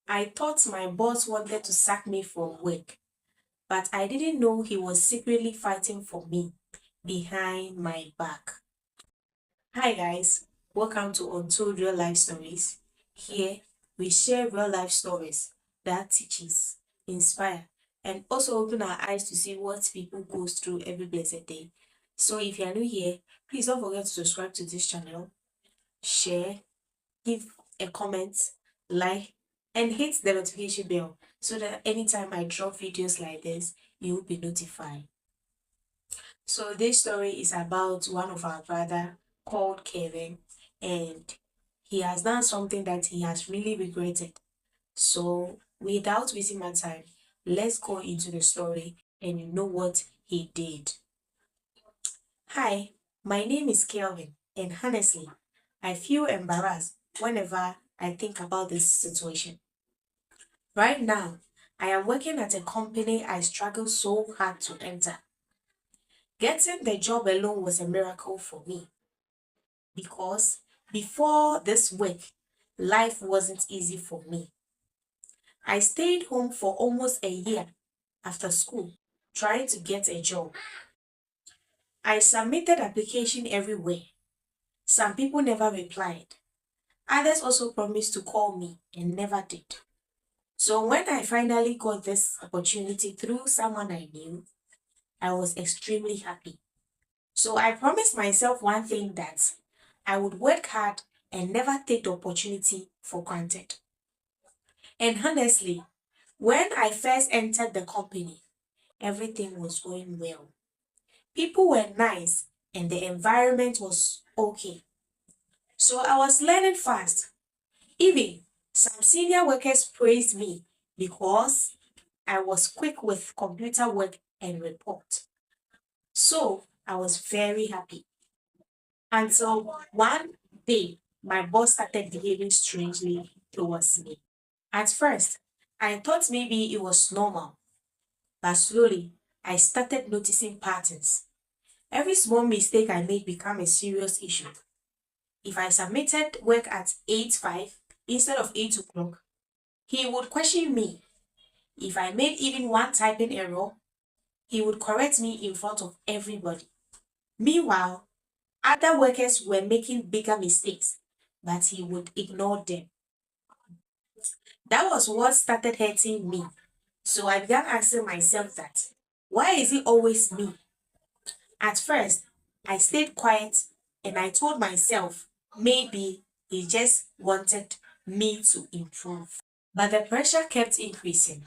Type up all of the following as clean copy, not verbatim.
I thought my boss wanted to sack me from work, but I didn't know he was secretly fighting for me behind my back. Hi guys, welcome to Untold Real Life Stories. Here we share real life stories that teaches, inspire, and also open our eyes to see what people go through every blessed day. So if you are new here, please don't forget to subscribe to this channel, share, give a comment, like, and hit the notification bell so that anytime I drop videos like this, you will be notified. So this story is about one of our brother called Kevin, and he has done something that he has really regretted. So without wasting my time, let's go into the story and you know what he did. Hi, my name is Kelvin, and honestly, I feel embarrassed whenever I think about this situation. Right now, I am working at a company I struggled so hard to enter. Getting the job alone was a miracle for me because before this work, life wasn't easy for me. I stayed home for almost a year after school trying to get a job. I submitted application everywhere. Some people never replied. Others also promised to call me and never did. So when I finally got this opportunity through someone I knew, I was extremely happy. So I promised myself one thing, that I would work hard and never take the opportunity for granted. And honestly, when I first entered the company, everything was going well. People were nice and the environment was okay. So I was learning fast. Even some senior workers praised me because I was quick with computer work and report. So I was very happy. Until one day, my boss started behaving strangely towards me. At first, I thought maybe it was normal, but slowly, I started noticing patterns. Every small mistake I made became a serious issue. If I submitted work at 8:05 instead of 8 o'clock, he would question me. If I made even one typing error, he would correct me in front of everybody. Meanwhile, other workers were making bigger mistakes, but he would ignore them. That was what started hurting me. So I began asking myself that, why is it always me? At first, I stayed quiet and I told myself maybe he just wanted me to improve. But the pressure kept increasing.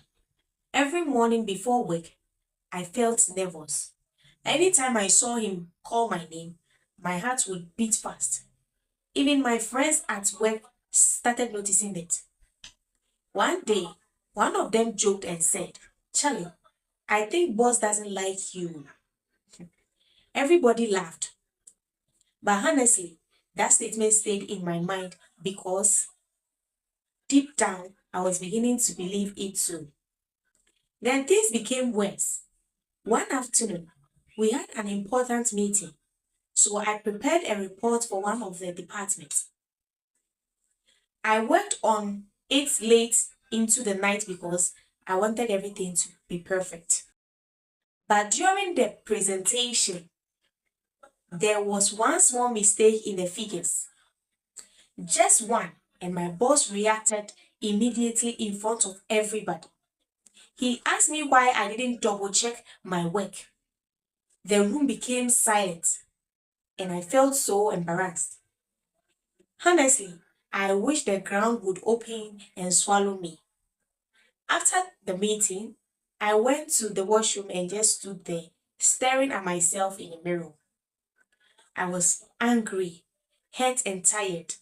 Every morning before work, I felt nervous. Anytime I saw him call my name, my heart would beat fast. Even my friends at work started noticing it. One day, one of them joked and said, Charlie, I think boss doesn't like you. Everybody laughed. But honestly, that statement stayed in my mind because deep down, I was beginning to believe it too. Then things became worse. One afternoon, we had an important meeting, so I prepared a report for one of the departments. I worked on it late into the night because I wanted everything to be perfect. But during the presentation, there was one small mistake in the figures. Just one, and my boss reacted immediately in front of everybody. He asked me why I didn't double check my work. The room became silent and I felt so embarrassed. Honestly, I wish the ground would open and swallow me. After the meeting, I went to the washroom and just stood there, staring at myself in the mirror. I was angry, hurt, and tired.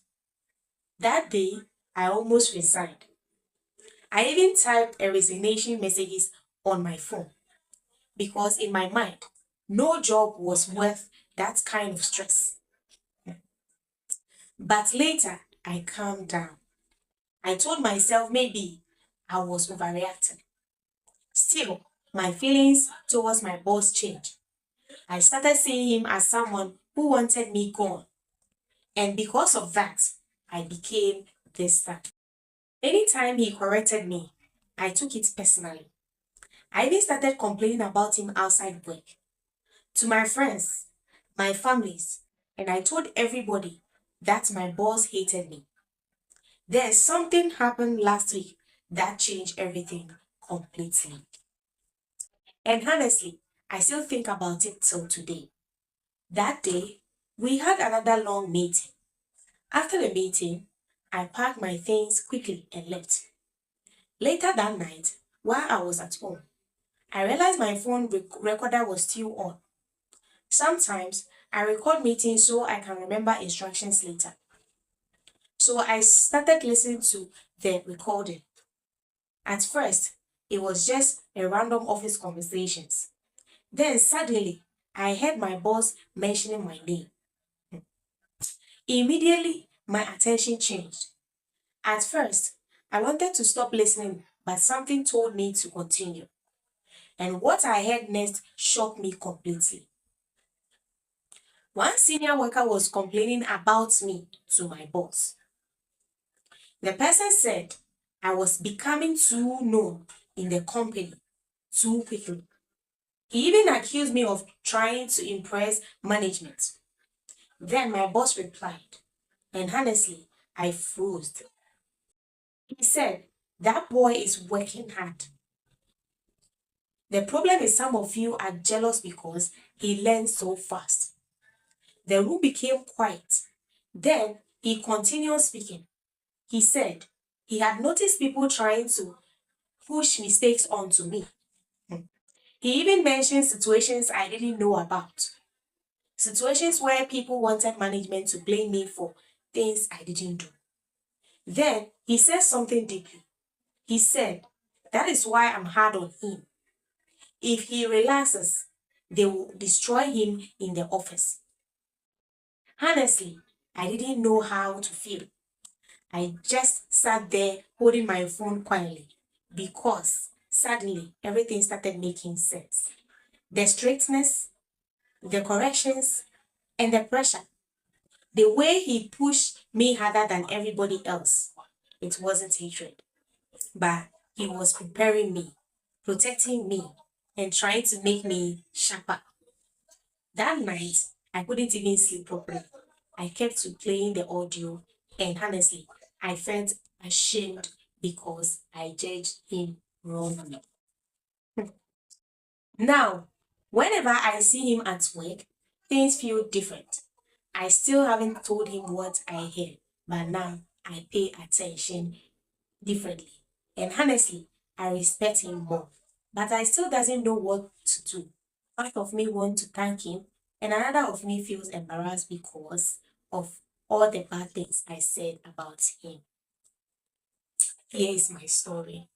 That day, I almost resigned. I even typed a resignation messages on my phone because in my mind, no job was worth that kind of stress. But later, I calmed down. I told myself maybe I was overreacting. Still, my feelings towards my boss changed. I started seeing him as someone who wanted me gone. And because of that, I became distant. Anytime he corrected me, I took it personally. I even started complaining about him outside work, to my friends, my families, and I told everybody that my boss hated me. Then something happened last week that changed everything completely. And honestly, I still think about it till today. That day, we had another long meeting. After the meeting, I packed my things quickly and left. Later that night, while I was at home, I realized my phone recorder was still on. Sometimes I record meetings so I can remember instructions later. So I started listening to the recording. At first, it was just a random office conversations. Then suddenly, I heard my boss mentioning my name. Immediately, my attention changed. At first, I wanted to stop listening, but something told me to continue. And what I heard next shocked me completely. One senior worker was complaining about me to my boss. The person said I was becoming too known in the company too quickly. He even accused me of trying to impress management. Then my boss replied, and honestly, I froze. He said, "That boy is working hard. The problem is some of you are jealous because he learns so fast." The room became quiet. Then he continued speaking. He said he had noticed people trying to push mistakes onto me. He even mentioned situations I didn't know about. Situations where people wanted management to blame me for things I didn't do. Then he said something deeply. He said, "That is why I'm hard on him. If he relaxes, they will destroy him in the office." Honestly, I didn't know how to feel. I just sat there holding my phone quietly because suddenly everything started making sense. The strictness, the corrections, and the pressure. The way he pushed me harder than everybody else. It wasn't hatred, but he was preparing me, protecting me, and trying to make me sharper. That night, I couldn't even sleep properly. I kept replaying the audio, and honestly, I felt ashamed because I judged him wrongly. Now, whenever I see him at work, things feel different. I still haven't told him what I heard, but now I pay attention differently. And honestly, I respect him more. But I still doesn't know what to do. Part of me wants to thank him, and another of me feels embarrassed because of all the bad things I said about him. Here is my story.